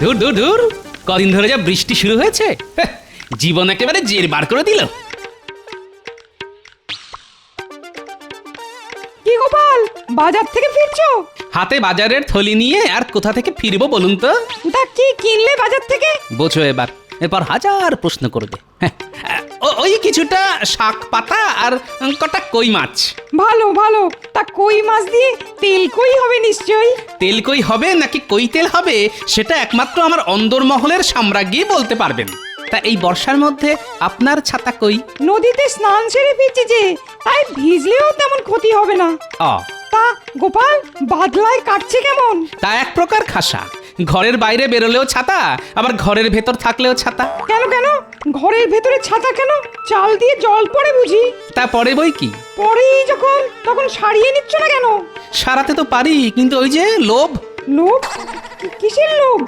ধুর ধুর ধুর, কদিন ধরে যা বৃষ্টি শুরু হয়েছে, হ্যাঁ, জীবন একেবারে জের বার করে দিল। কি গোপাল, বাজার থেকে ফিরছো? হাতে বাজারের থলি নিয়ে আর কোথা থেকে ফিরবো বলুন তো? তা কি কিনলে বাজার থেকে? বোঝো এবার, এরপর হাজার প্রশ্ন করবে। হ্যাঁ, ওই কিছুটা শাক পাতা আর কটা কই মাছ। ভালো ভালো, তা কই মাছ দিয়ে তেল কই হবে নিশ্চয়ই। তেল কই হবে নাকি কই তেল হবে সেটা একমাত্র আমার অন্দরমহলের সাম্রাজ্ঞী বলতে পারবেন। তা এই বর্ষার মধ্যে আপনার ছাতা কই? নদীতে স্নান সেরে ফিরছি যে, তাই ভিজলেও তেমন ক্ষতি হবে না। অ তা গোপাল, বাদলায় কাটছে কেমন? তা এক প্রকার খাসা, ঘরের বাইরে বেরোলেও ছাতা, আবার ঘরের ভেতর থাকলেও ছাতা। কেন কেন, ঘরের ভেতরে ছাতা কেন? চাল দিয়ে জল পড়ে বুঝি? তা পরে বই কি, পরেই যখন তখন সারিয়ে নিচ্ছ না কেন? সারাতে তো পারি, কিন্তু ওই যে লোভ। লোভ? কিসের লোভ?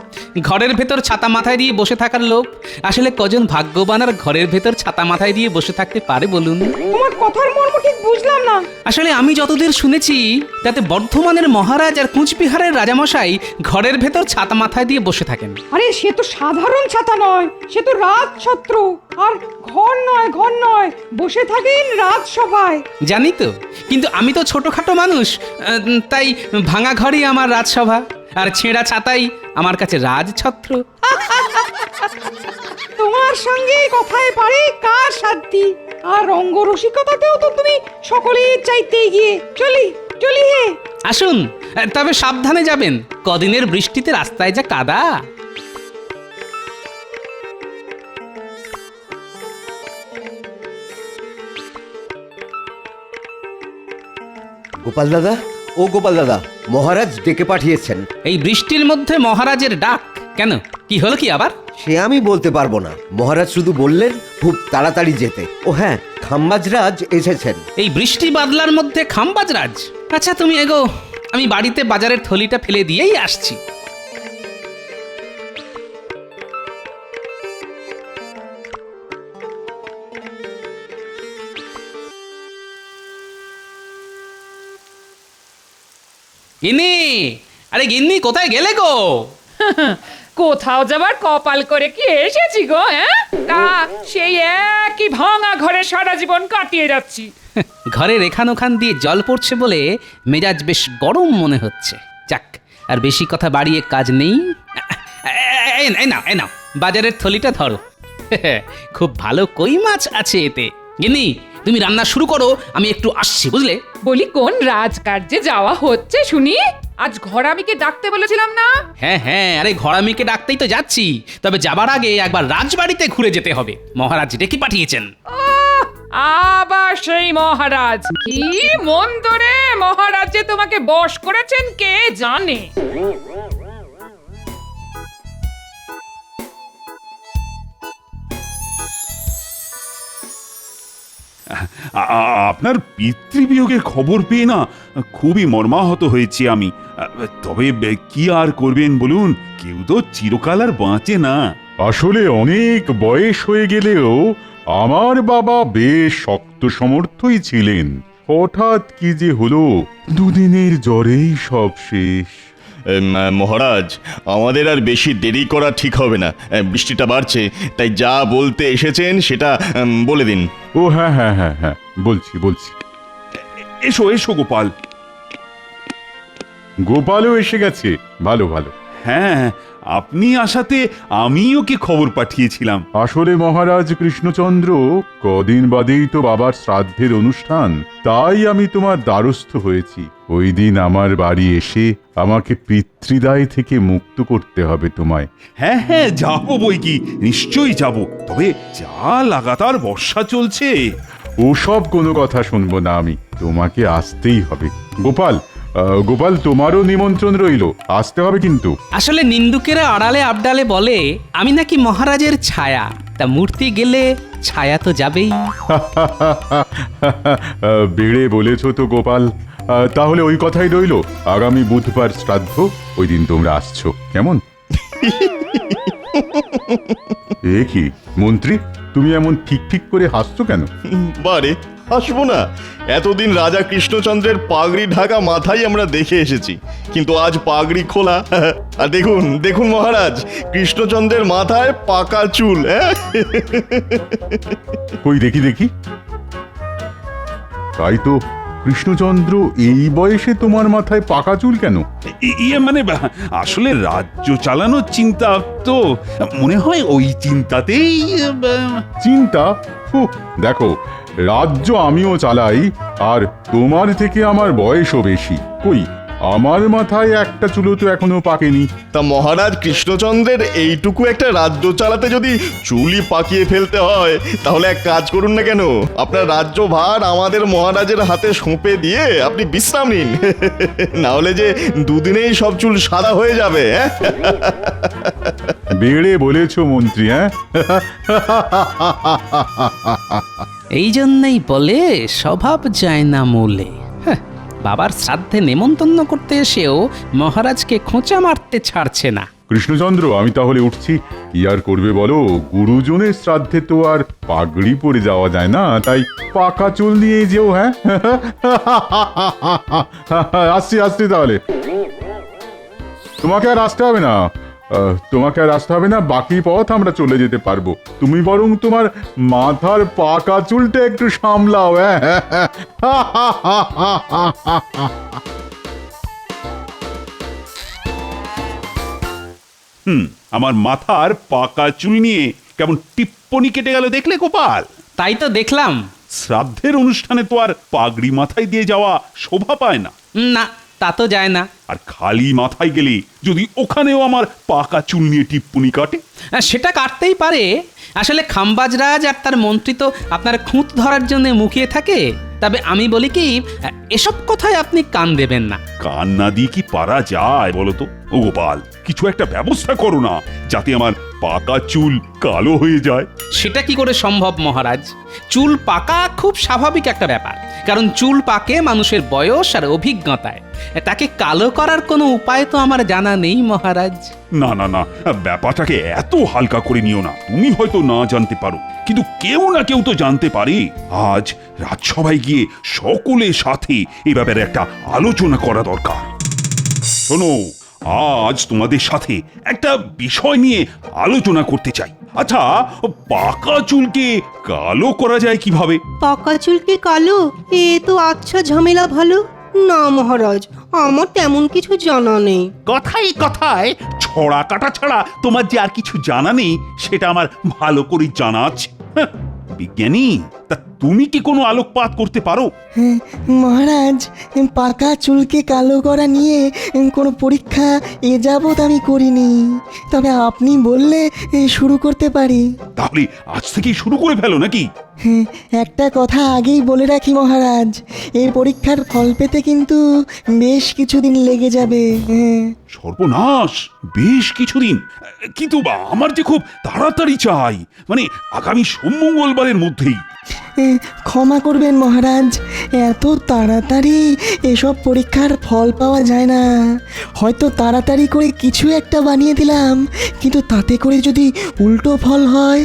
ঘরের ভেতর ছাতা মাথায় দিয়ে বসে থাকার লোভ। আসলে কজন ভাগ্যবান আর ঘরের ভেতর ছাতা মাথায় দিয়ে বসে থাকতে পারে বলুন? তোমার কথার মর্ম ঠিক বুঝলাম না। আসলে আমি যতদূর শুনেছি তাতে বর্ধমানের মহারাজ আর কুচবিহারের রাজামশাই ঘরের ভেতর ছাতা মাথায় দিয়ে বসে থাকেন। আরে সে তো সাধারণ ছাতা নয়, সে তো রাজছত্র। আর ঘর নয়, ঘর নয়, বসে থাকেন রাজসভায়। জানি তো, কিন্তু আমি তো ছোটখাটো মানুষ, তাই ভাঙা ঘরই আমার রাজসভা, আর ছেঁড়া ছাতাই আমার কাছে রাজছত্র। তোমার সঙ্গে কথায় পারে কার সাধ্যি, আর রঙ্গরসিকতাতেও তো তুমি সকলের চাইতে এগিয়ে। চলি চলি হে। আসুন, তবে সাবধানে যাবেন, কদিনের বৃষ্টিতে রাস্তায় যা কাদা। গোপাল দাদা, ও গোপাল দাদা, মহারাজ ডেকে পাঠিয়েছেন। এই বৃষ্টির মধ্যে মহারাজের ডাক কেন? কি হলো কি আবার? সে আমি বলতে পারবো না, মহারাজ শুধু বললেন খুব তাড়াতাড়ি যেতে। ও হ্যাঁ, খাম্বাজরাজ এসেছেন। এই বৃষ্টি বাদলার মধ্যে খাম্বাজরাজ? আচ্ছা তুমি এগো, আমি বাড়িতে বাজারের থলিটা ফেলে দিয়েই আসছি। গিন্নি, আরে গিন্নি, কোথায় গেলে গো? কোথাও যাবার কপাল করে কি এসেছি গো? তা সেই একই ভাঙা ঘরে সারা জীবন কাটিয়ে যাচ্ছি। ঘরের এখান ওখান দিয়ে জল পড়ছে বলে মেজাজ বেশ গরম মনে হচ্ছে। যাক, আর বেশি কথা বাড়িয়ে কাজ নেই। এই নাও বাজারের থলিটা ধরো। খুব ভালো কই মাছ আছে এতে। গিন্নি, তুমি রান্না শুরু করো, আমি একটু আসছি, বুঝলে? বলি, কোন রাজকার্যে যাওয়া হচ্ছে শুনি? আজ ঘরামিকে ডাকতে বলেছিলাম না? হ্যাঁ, আরে ঘরামিকে ডাকতেই তো যাচ্ছি, তবে যাবার আগে একবার রাজবাড়িতে ঘুরে যেতে হবে। মহারাজ ডেকে পাঠিয়েছেন। আহ, আবার সেই মহারাজ! কি মন্দ রে, মহারাজ যে তোমাকে বশ করেছেন কে জানে। আপনার পিতৃবিয়োগের খবর পেয়ে না খুবই মর্মাহত হয়েছি আমি। তবে কি আর করবেন বলুন, কেউ তো চিরকাল আর বাঁচে না। আসলে অনেক বয়স হয়ে গেলেও আমার বাবা বেশ শক্ত সমর্থই ছিলেন। হঠাৎ কি যে হলো, দুদিনের জ্বরেই সব শেষ। মহারাজ, আমাদের আর বেশি দেরি করা ঠিক হবে না। বৃষ্টিটা বাড়ছে, তাই যা বলতে এসেছেন সেটা বলে দিন। ও হ্যাঁ, বলছি। এসো এসো গোপাল। গোপালও এসে গেছে, ভালো। হ্যাঁ, আপনি আসাতে আমি ওকে খবর পাঠিয়েছিলাম। আসলে মহারাজ কৃষ্ণচন্দ্র, কদিন বাদেই তো বাবার শ্রাদ্ধের অনুষ্ঠান, তাই আমি তোমার দ্বারস্থ হয়েছি। ওই দিন আমার বাড়ি এসে আমাকে পিতৃদায় থেকে মুক্ত করতে হবে তোমায়। হ্যাঁ, যাবো বই কি, নিশ্চয়ই যাব। তবে যা লাগাতার বর্ষা চলছে। ওসব কোনো কথা শুনবো না আমি, তোমাকে আসতেই হবে। গোপাল, তোমারও নিমন্ত্রণ রইল, আসতে হবে কিন্তু। আসলে নিন্দুকেরা আড়ালে আবডালে বলে আমি নাকি মহারাজের ছায়া, তা মূর্তি গেলে ছায়া তো যাবেই। বেড়ে বলেছ তো গোপাল। তাহলে ওই কথাই রইল, আগামী বুধবার শ্রাদ্ধ, ওই দিন তোমরা আসছো, কেমন? এ কি মন্ত্রী, তুমি এমন ঠিক ঠিক করে হাসছো কেন? বারে হাসবো না? এতদিন রাজা কৃষ্ণচন্দ্রের পাগড়ি ঢাকা মাথায় আমরা দেখে এসেছি, কিন্তু আজ পাগড়ি খোলা। আর দেখুন দেখুন মহারাজ, কৃষ্ণচন্দ্রের মাথায় পাকা চুল। হ্যাঁ, কই দেখি দেখি। তাই তো, কৃষ্ণচন্দ্র, এই বয়সে তোমার মাথায় পাকা চুল কেন? ইয়ে মানে আসলে রাজ্য চালানোর চিন্তা তো, মনে হয় ওই চিন্তাতেই চিন্তা? দেখো, রাজ্য আমিও চালাই, আর তোমার থেকে আমার বয়সও বেশি। কই, আমার মাথায় একটা চুলও তো এখনো পাকেনি। তা মহারাজ কৃষ্ণচন্দ্রের এইটুকু একটা রাজ্য চালাতে যদি চুলই পাকিয়ে ফেলতে হয়, তাহলে এক কাজ করুন না কেন, আপনার রাজ্য ভার আমাদের মহারাজের হাতে সঁপে দিয়ে আপনি বিশ্রাম নিন। না হলে যে দুদিনেই সব চুল সাদা হয়ে যাবে। হ্যাঁ, বেড়ে বলেছো মন্ত্রী। হ্যাঁ, এই জন্যই বলে স্বভাব যায় না মূলে। হ্যাঁ, বাবার শ্রাদ্ধে নেমন্তন্ন করতে এসেও মহারাজকে খোঁচা মারতে ছাড়ছে না। কৃষ্ণচন্দ্র, আমি তাহলে উঠছি। কি আর করবে বলো, গুরুজনের শ্রাদ্ধে তো আর পাগড়ি পরে যাওয়া যায় না, তাই পাকা চুল নিয়ে যেও। হ্যাঁ, আসছি আসছি তাহলে। তোমাকে আর আসতে হবে না, বাকি পথ আমরা চলে যেতে পারবো। তুমি বরং তোমার মাথার পাকা চুলটা একটু সামলাও। হ্যাঁ, আমার মাথার পাকা চুল নিয়ে কেমন টিপ্পনি কেটে গেল দেখলে গোপাল? তাই তো দেখলাম। শ্রাদ্ধের অনুষ্ঠানে তো আর পাগড়ি মাথায় দিয়ে যাওয়া শোভা পায় না। না, তা তো যায় না। আর খালি মাথায় গেলে যদি ওখানেও আমার পাকা চুল নিয়ে টিপ্পনি কাটে? সেটা কাটতেই পারে। আসলে খাম্বাজরাজ আর তার মন্ত্রী তো আপনার খুঁত ধরার জন্য মুখিয়ে থাকে। তবে আমি বলি কি, এসব কথায় আপনি কান দেবেন না। কান না দিয়ে কি পারা যায় বলো তো? ও গোপাল, কিছু একটা ব্যবস্থা করো না, যাতে আমার পাকা চুল কালো হয়ে যায়। সেটা কি করে সম্ভব মহারাজ? চুল পাকা খুব স্বাভাবিক একটা ব্যাপার, কারণ চুল পাকে মানুষের বয়স আর অভিজ্ঞতায়। তাকে কালো করার কোনো উপায় তো আমার জানা নেই মহারাজ। না না না, ব্যাপারটাকে এত হালকা করে নিও না। তুমি হয়তো না জানতে পারো, কিন্তু কেউ না কেউ তো জানতে পারে। আজ রাজসভায় গিয়ে সকলের সাথে এ ব্যাপারে একটা আলোচনা করা দরকার। শোনো, আজ তোমাদের সাথে একটা বিষয় নিয়ে আলোচনা করতে চাই। আচ্ছা, পাকা চুলকে কালো করা যায় কিভাবে? পাকা চুলকে কালো? এ তো আচ্ছা ঝামেলা ভালো। না মহারাজ, আমার তেমন কিছু জানা নেই। কথায় কথায় ছড়া কাটা ছাড়া তোমার যে আর কিছু জানা নেই, সেটা আমার ভালো করে জানা আছে। হ্যাঁ, বিজ্ঞানী, তা তুমি কি কোনো আলোকপাত করতে পারো? মহারাজ, পাকা চুলকে কালো করা নিয়ে কোনো পরীক্ষা এ যাবৎ আমি করিনি, তবে আপনি বললে শুরু করতে পারি। তাহলে আজ থেকেই শুরু করে ফেলো নাকি? একটা কথা আগেই বলে রাখি মহারাজ, এই পরীক্ষার ফল পেতে কিন্তু বেশ কিছুদিন লেগে যাবে। সর্বনাশ, বেশ কিছুদিন? কিন্তু আমার যে খুব তাড়াতাড়ি চাই, মানে আগামী সোমমঙ্গলবারের মধ্যেই। ক্ষমা করবেন মহারাজ, এত তাড়াতাড়ি এসব পরীক্ষার ফল পাওয়া যায় না। হয়তো তাড়াতাড়ি করে কিছু একটা বানিয়ে দিলাম, কিন্তু তাতে করে যদি উল্টো ফল হয়,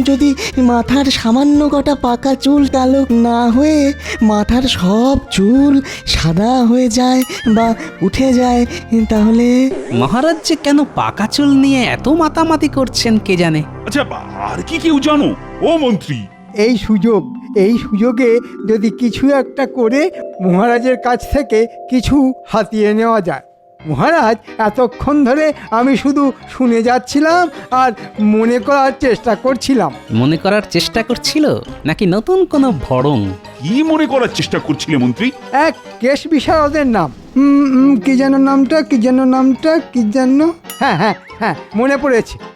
যদি মাথার সামান্য কটা পাকা চুল কালো না হয়ে মাথার সব চুল সাদা হয়ে যায় বা উঠে যায়, তাহলে? মহারাজ যে কেন পাকা চুল নিয়ে এত মাতামাতি করছেন কে জানে। আচ্ছা, আর কি কেউ জানো? ও মন্ত্রী, এই সুযোগে যদি কিছু একটা করে মহারাজের কাছ থেকে কিছু হাতিয়ে নেওয়া যায়। মহারাজ, এতক্ষণ ধরে আমি শুধু শুনে যাচ্ছিলাম আর মনে করার চেষ্টা করছিলাম। মনে করার চেষ্টা করছিল নাকি নতুন কোনো ভড়ং? কি মনে করার চেষ্টা করছিলে মন্ত্রী? এক কেশ বিশারদের নাম, কি যেন নামটা, হ্যাঁ,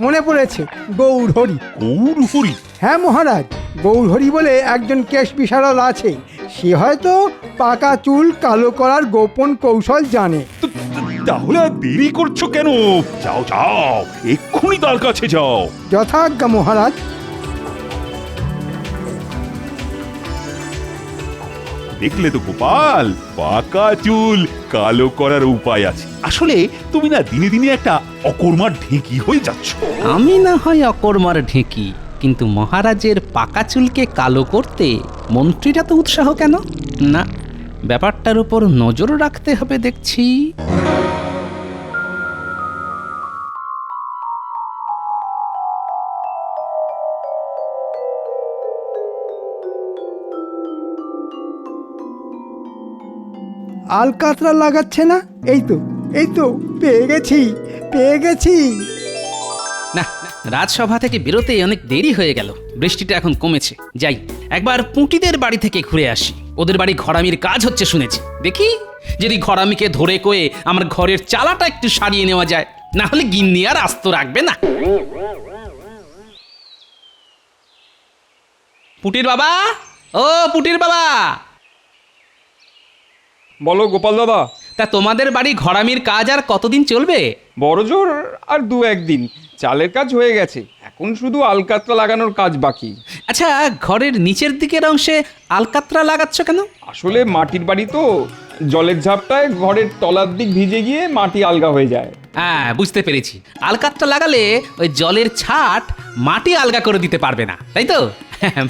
মনে পড়েছে, গৌরহরি। গৌরহরি? হ্যাঁ মহারাজ, গৌরহরি বলে একজন কেশ বিশারদ আছে। সে হয়তো পাকা চুল কালো করার গোপন কৌশল জানে। তাহলে আর দেরি করছো কেন? যাও যাও, এক্ষুনি তার কাছে যাও। যথাজ্ঞা মহারাজ। দেখলে তো গোপাল, পাকা চুল কালো করার উপায় আছে। আসলে তুমি না দিনে দিনে একটা অকর্মার ঢেঁকি হয়ে যাচ্ছ। আমি না হয় অকর্মার ঢেঁকি, কিন্তু মহারাজের পাকা চুলকে কালো করতে মন্ত্রীরা তো উৎসাহ কেন? না, ব্যাপারটার উপর নজর রাখতে হবে দেখছি। আলকাতরা লাগাচ্ছে না? এই তো পেয়ে গেছি। না, রাজসভা থেকে বেরোতে অনেক দেরি হয়ে গেল। বৃষ্টিটা এখন কমেছে। যাই, একবার পুঁটিদের বাড়ি থেকে ঘুরে আসি। ওদের বাড়ি ঘরামির কাজ হচ্ছে শুনেছি। দেখি যদি ঘরামিকে ধরে কয়ে আমার ঘরের চালাটা একটু সারিয়ে নেওয়া যায়, না হলে গিন্নি আর আস্ত রাখবে না। পুটির বাবা, ও পুটির বাবা, বলো গোপাল দাদা। তা তোমাদের বাড়ি ঘরামির কাজ আর কতদিন চলবে? বড়জোর আর 2-1 দিন। চালের কাজ হয়ে গেছে, এখন শুধু আলকাতরা লাগানোর কাজ বাকি। আচ্ছা, ঘরের নিচের দিকের অংশে আলকাতরা লাগাচ্ছ কেন? আসলে মাটির বাড়ি তো, জলের ঝাপটায় ঘরের তলার দিক ভিজে গিয়ে মাটি আলগা হয়ে যায়। হ্যাঁ, বুঝতে পেরেছি। আলকাতরা লাগালে ওই জলের ছাট মাটি আলগা করে দিতে পারবে না, তাই তো?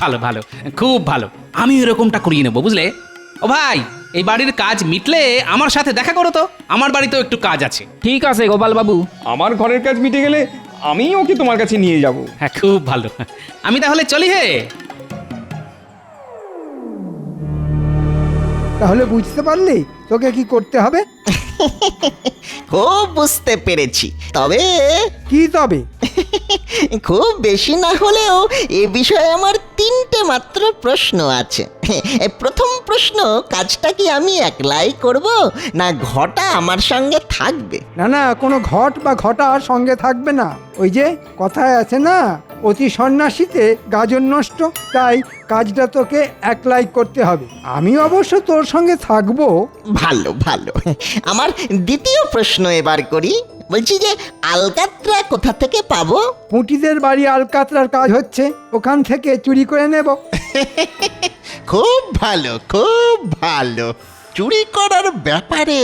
ভালো ভালো, খুব ভালো। আমি এরকমটা করিয়ে নেবো, বুঝলে? ও ভাই, এই বাড়ির কাজ মিটলে আমার সাথে দেখা করো তো, আমার বাড়িতেও একটু কাজ আছে। ঠিক আছে গোপাল বাবু। আমার ঘরের কাজ মিটে গেলে আমি ওকে তোমার কাছে নিয়ে যাব। হ্যাঁ, খুব ভালো। আমি তাহলে চলি হে। তাহলে বুঝতে পারলি তোকে কি করতে হবে? খুব বুঝতে পেরেছি, তবে কি তবে? খুব বেশি না হলেও এ বিষয়ে আমার 3টে মাত্র প্রশ্ন আছে। প্রথম প্রশ্ন, কাজটা কি আমি একলাই করব, না ঘটা আমার সঙ্গে থাকবে? না, কোনো ঘট বা ঘটা সঙ্গে থাকবে না। ওই যে কথায় আছে না, অতি সন্ন্যাসীতে গাজন নষ্ট। তাই কাজটা তোকে একলাই করতে হবে। আমি অবশ্য তোর সঙ্গে থাকবো। ভালো ভালো। আমার দ্বিতীয় প্রশ্ন এবার করি। বলছি যে আলকাতরা কোথা থেকে পাবো? পুঁটিদের বাড়ি আলকাতরার কাজ হচ্ছে, ওখান থেকে চুরি করে নেব। খুব ভালো, খুব ভালো। চুরি করার ব্যাপারে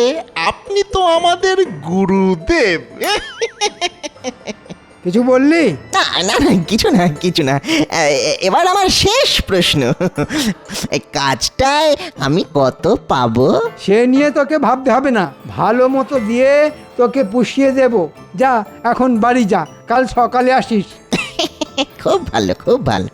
আপনি তো আমাদের গুরুদেব। কিছু বললি? না না না, কিছু না। এবার আমার শেষ প্রশ্ন, এই কাজটায় আমি কত পাবো? সে নিয়ে তোকে ভাবতে হবে না, ভালো মতো দিয়ে তোকে পুষিয়ে দেব। যা, এখন বাড়ি যা, কাল সকালে আসিস। খুব ভালো, খুব ভালো।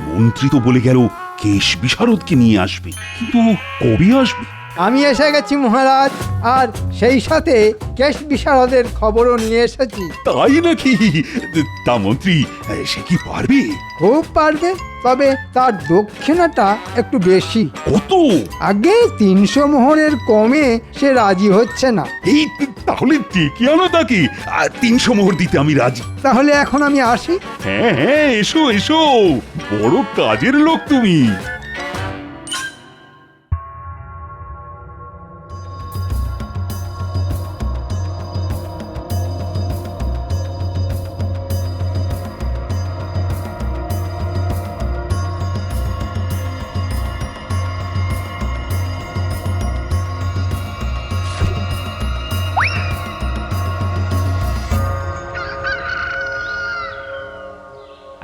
মন্ত্রী তো বলে গেল কেশ বিশারদকে নিয়ে আসবে, কিন্তু কবে আসবে? আমি এসে গেছি মহারাজ, আর সেই সাথে কেশ বিশারদের খবরও নিয়ে এসেছি। তাই নাকি? তা মন্ত্রী সে কি পারবে? খুব পারবে, তবে তার দক্ষিণাটা একটু বেশি। কত? আগে 300 মোহরের কমে সে রাজি হচ্ছে না। এই তাহলে ডেকে আনো তাকে, 300 মোহর দিতে আমি রাজি। তাহলে এখন আমি আসি। হ্যাঁ, এসো এসো, বড় কাজের লোক তুমি।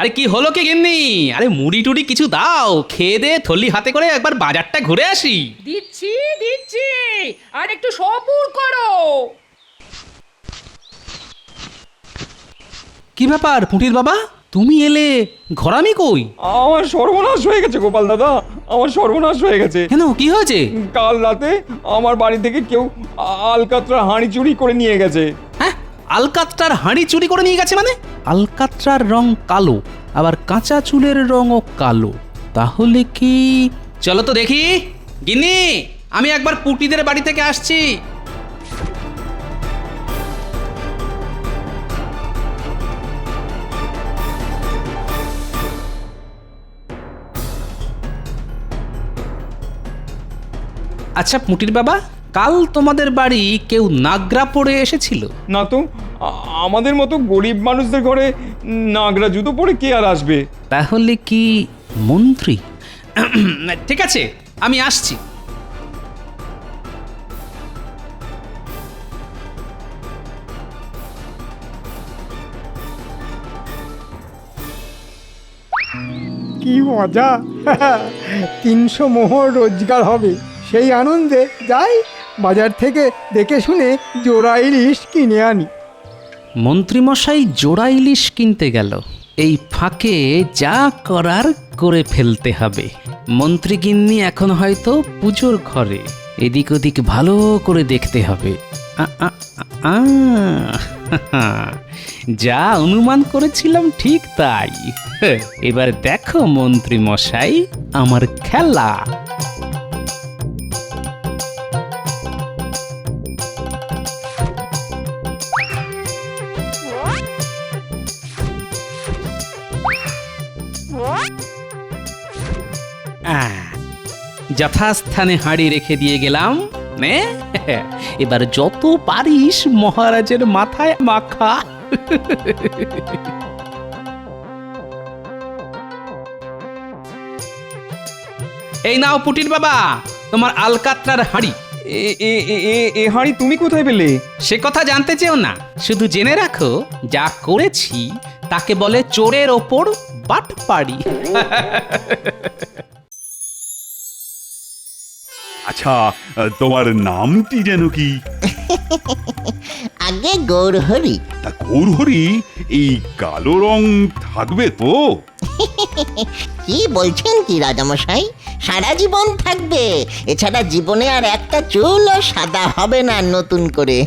আরে কি হলো কি গিন্নি? আরে মুড়ি টুড়ি কিছু দাও, খেয়ে দে থলি হাতে করে একবার বাজারটা ঘুরে আসি। দিচ্ছি আর একটু সবুর করো। কি ব্যাপার পুঁটির বাবা, তুমি এলে, ঘরামি কই? আমার সর্বনাশ হয়ে গেছে গোপাল দাদা, আমার সর্বনাশ হয়ে গেছে। কেন, কি হয়েছে? কাল রাতে আমার বাড়ি থেকে কেউ আলকাতরা হাঁড়ি চুরি করে নিয়ে গেছে। হ্যাঁ, আলকাতরার হাঁড়ি চুরি করে নিয়ে গেছে মানে? আলকাতরার রং কালো, আবার কাঁচা চুলের রঙও কালো, তাহলে কি? চলো তো দেখি। গিন্নি, আমি একবার পুটিদের বাড়ি থেকে আসছি। আচ্ছা পুটির বাবা, কাল তোমাদের বাড়ি কেউ নাগরা পড়ে এসেছিল? না তো, আমাদের মতো গরিব মানুষদের ঘরে নাগরা জুতো পরে কে আর আসবে? তাহলে কি মন্ত্রী? ঠিক আছে, আমি আসছি। কি মজা! 300 মোহর রোজগার হবে। সেই আনন্দে যাই বাজার থেকে দেখে শুনে জোড়া ইলিশ কিনে আনি। মন্ত্রীমশাই জোড়া ইলিশ কিনতে গেল। এই ফাঁকে যা করার করে ফেলতে হবে। মন্ত্রী গিন্নি এখন হয়তো পুজোর ঘরে, এদিক ওদিক ভালো করে দেখতে হবে। যা অনুমান করেছিলাম ঠিক তাই। এবার দেখো মন্ত্রী মশাই আমার খেলা। যথাস্থানে হাঁড়ি রেখে দিয়ে গেলাম। নে, এবার যত পারিস মহারাজের মাথায় মাখা। এই নাও পুটির বাবা, তোমার আলকাত্রার হাঁড়ি। এ হাঁড়ি তুমি কোথায় পেলে? সে কথা জানতে চেও না, শুধু জেনে রাখো যা করেছি তাকে বলে চোরের ওপর বাটপাড়ি। আচ্ছা, তোমার নামটি যেন কি? আগে গৌরহরি। তা গৌরহরি, এই কালো রং থাকবে তো? কি বলছেন কি রাজামশাই, সারা জীবন থাকবে। এছাড়া জীবনে আর একটা চুলও সাদা হবে না নতুন করে।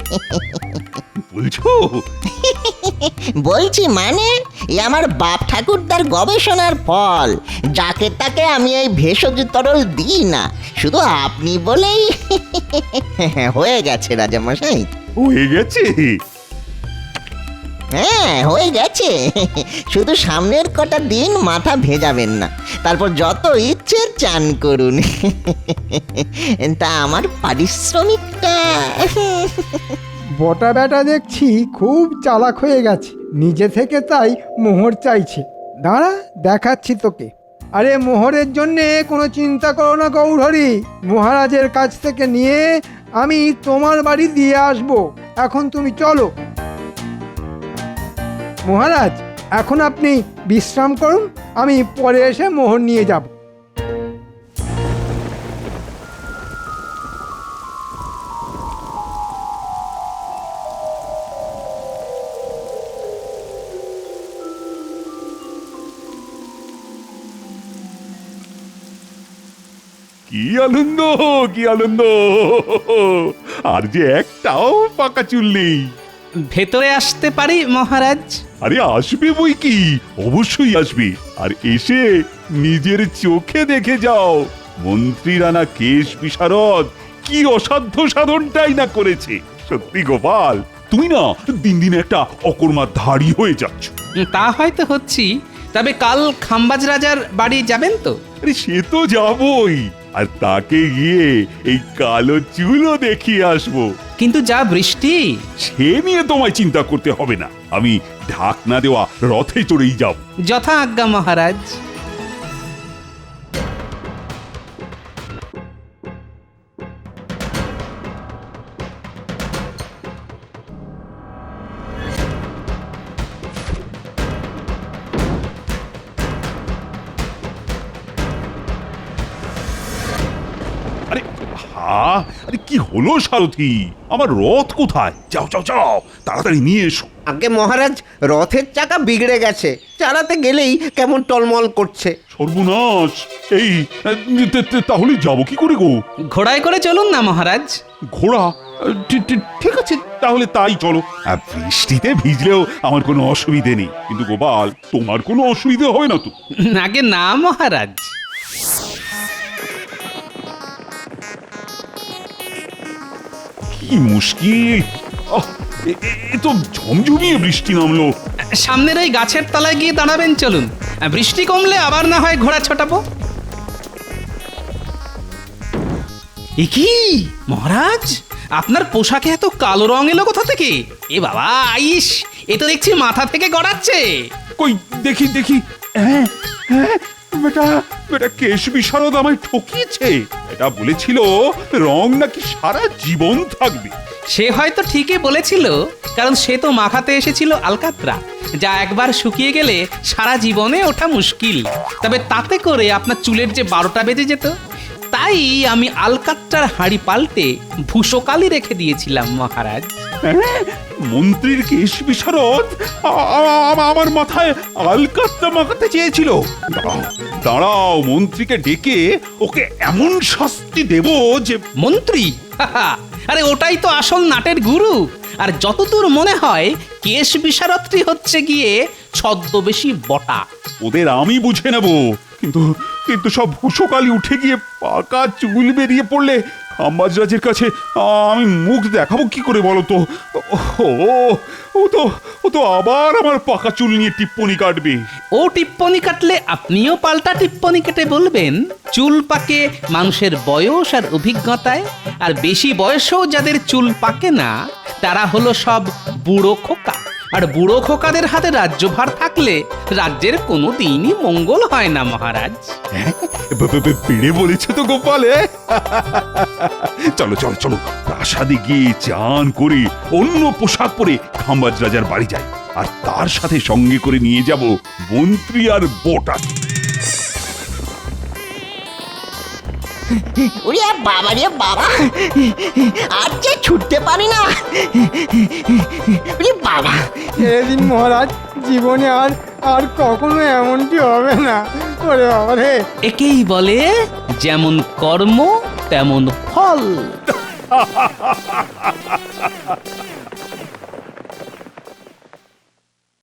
বলছো? বলছি মানে, এ আমার বাপ ঠাকুরদার গবেষণার ফল। যাকে তাকে আমি এই ভেষজ তরল দিই না, শুধু আপনি বলেই হয়ে গেছে রাজামশাই। হয়ে গেছে? হ্যাঁ, হয়ে গেছে। শুধু সামনের কটা দিন মাথা ভেজাবেন না, তারপর যত ইচ্ছে চান করুন। তা আমার পারিশ্রমিকটা? বটা বেটা দেখছি খুব চালাক হয়ে গেছে, নিজে থেকে তাই মোহর চাইছে। দাঁড়া, দেখাচ্ছি তোকে। আরে মোহরের জন্যে কোনো চিন্তা করো না গৌরহরি, মহারাজের কাছ থেকে নিয়ে আমি তোমার বাড়ি দিয়ে আসবো। এখন তুমি চলো। মহারাজ, এখন আপনি বিশ্রাম করুন, আমি পরে এসে মোহর নিয়ে যাব। কি আনন্দ, কি আনন্দ! আর যে একটাও পাকা চুল নেই। ভেতরে আসতে পারি মহারাজ? আরে আসবে বই কি, অবশ্যই আসবে। আর এসে নিজের চোখে দেখে যাও, মন্ত্রী রানা কেশ বিশারদ কি অসাধ্য সাধনটাই না করেছে। সত্যি গোপাল, তুমি না দিন দিন একটা অকর্মার ধাড়ি হয়ে যাচ্ছ। তা হয়তো হচ্ছি, তবে কাল খাম্বাজ রাজার বাড়ি যাবেন তো? আরে সে তো যাবই, আর তাকে গিয়ে এই কালো চুলও দেখিয়ে আসবো। কিন্তু যা বৃষ্টি! সে নিয়ে তোমায় চিন্তা করতে হবে না, আমি ঢাকনা দেওয়া রথে চড়েই যাব। যথা আজ্ঞা মহারাজ। আরে কি হলো সারথি, আমার রথ কোথায়? যাও যাও যাও, তাড়াতাড়ি নিয়ে এসো। আগে মহারাজ, রথের চাকা বিগড়ে গেছে, চালাতে গেলেই কেমন টলমল করছে। সর্বনাশ! এই তাহলে যাবো কি করে গো? ঘোড়ায় করে চলুন না মহারাজ। ঘোড়া? ঠিক আছে, তাহলে তাই চলো। বৃষ্টিতে ভিজলেও আমার কোনো অসুবিধে নেই, কিন্তু গোপাল, তোমার কোনো অসুবিধে হবে না তো? আগে না মহারাজ। কি মুশকিল! এ তো ঝমঝমিয়ে বৃষ্টি নামলো। সামনের ওই গাছের তলায় গিয়ে দাঁড়াবেন, চলুন। বৃষ্টি কমলে আবার না হয় ঘোড়া ছোটাবো। এ কি মহারাজ, আপনার পোশাকে এত কালো রং এলো কোথা থেকে? এ বাবা, আইস, এ তো দেখছি মাথা থেকে গড়াচ্ছে। কই দেখি দেখি, হ্যাঁ হ্যাঁ, বেটা বেটা কেশ বিশারদ আমায় ঠকিয়েছে। এটা বলেছিল রং নাকি সারা জীবন থাকবে। সে হয়তো ঠিকই বলেছিল, কারণ সে তো মাখাতে এসেছিল আলকাতরা, যা একবার শুকিয়ে গেলে সারা জীবনে ওঠা মুশকিল। তবে তাতে করে আপনার চুলের যে 12টা বেজে যেত, তাই আমি আলকাতরার হাঁড়ি পাল্টে ভূষকালি রেখে দিয়েছিলাম মহারাজ। হ্যাঁ, মন্ত্রীর কেশ বিশারদ আমার মাথায় আলকাতরা মাখাতে চেয়েছিল। দাঁড়াও দাঁড়াও, মন্ত্রীকে ডেকে ওকে এমন শাস্তি দেব যে। মন্ত্রী? আরে ওটাই তো আসল নাটের গুরু। আর যতদূর মনে হয় কেশ বিশারদটি হচ্ছে গিয়ে ছদ্মবেশী বটা। ওদের আমি বুঝে নেব, কিন্তু কিন্তু সব ভূষকালি উঠে গিয়ে পাকা চুল বেরিয়ে পড়লে খাম্বাজরাজের কাছে আমি মুখ দেখাবো কি করে বলো তো? ও তো আবার আমার পাকা চুল নিয়ে টিপ্পনি কাটবে। ও টিপ্পনি কাটলে আপনিও পাল্টা টিপ্পনি কেটে বলবেন চুল পাকে মানুষের বয়স আর অভিজ্ঞতায়, আর বেশি বয়সেও যাদের চুল পাকে না তারা হলো সব বুড়ো খোকা। আর বুড়ো খোকাদের হাতে রাজ্যভার থাকলে রাজ্যের কোনো দিনই মঙ্গল হয় না মহারাজ। বেড়ে বলেছে তো গোপালে। চলো চলো চলো, প্রাসাদে গিয়ে চান করে অন্য পোশাক পরে খাম্বাজ রাজার বাড়ি যাই, আর তার সাথে সঙ্গে করে নিয়ে যাব মন্ত্রী আর বটা। ওরে বাবা রে বাবা, আর যে ছুটতে পারি না। ওরে বাবা, এদিন মহারাজ, জীবনে আর আর কখনো এমনটি হবে না। ওরে বাবা রে! একেই বলে যেমন কর্ম তেমন ফল।